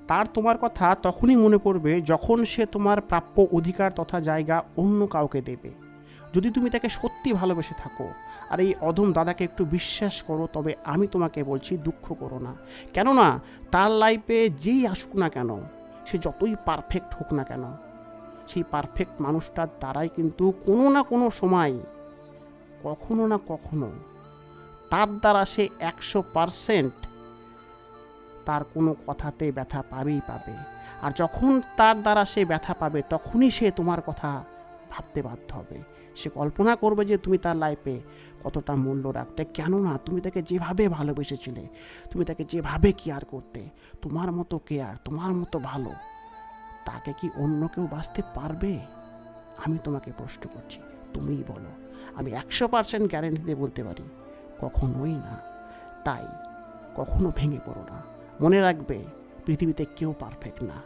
তার তোমার কথা তখনই মনে পড়বে যখন সে তোমার প্রাপ্য অধিকার তথা জায়গা অন্য কাউকে দেবে। যদি তুমি তাকে সত্যি ভালোবেসে থাকো আর এই অধম দাদাকে একটু বিশ্বাস করো, তবে আমি তোমাকে বলছি দুঃখ করো না। কেননা তার লাইফে যেই আসুক না কেন, সে যতই পারফেক্ট হোক না কেন, সেই পারফেক্ট মানুষটার দ্বারাই কিন্তু কোনো না কোনো সময়, কখনো না কখনো তার দ্বারা সে 100% তার কোনো কথাতে ব্যথা পাবেই পাবে। আর যখন তার দ্বারা সে ব্যথা পাবে, তখনই সে তোমার কথা ভাবতে বাধ্য হবে। সে কল্পনা করবে যে তুমি তার লাইফে কতটা মূল্য রাখতে, কেননা তুমি তাকে যেভাবে ভালোবেসেছিলে, তুমি তাকে যেভাবে কেয়ার করতে, তোমার মতো কেয়ার, তোমার মতো ভালো, তাকে কি অন্য কেউ বাঁচতে পারবে? আমি তোমাকে প্রশ্ন করছি, তুমিই বলো। আমি 100% গ্যারেন্টি দিয়ে বলতে পারি, কখনোই না। তাই কখনো ভেঙে পড়ো না। মনে রাখবে, পৃথিবীতে কেউ পারফেক্ট না।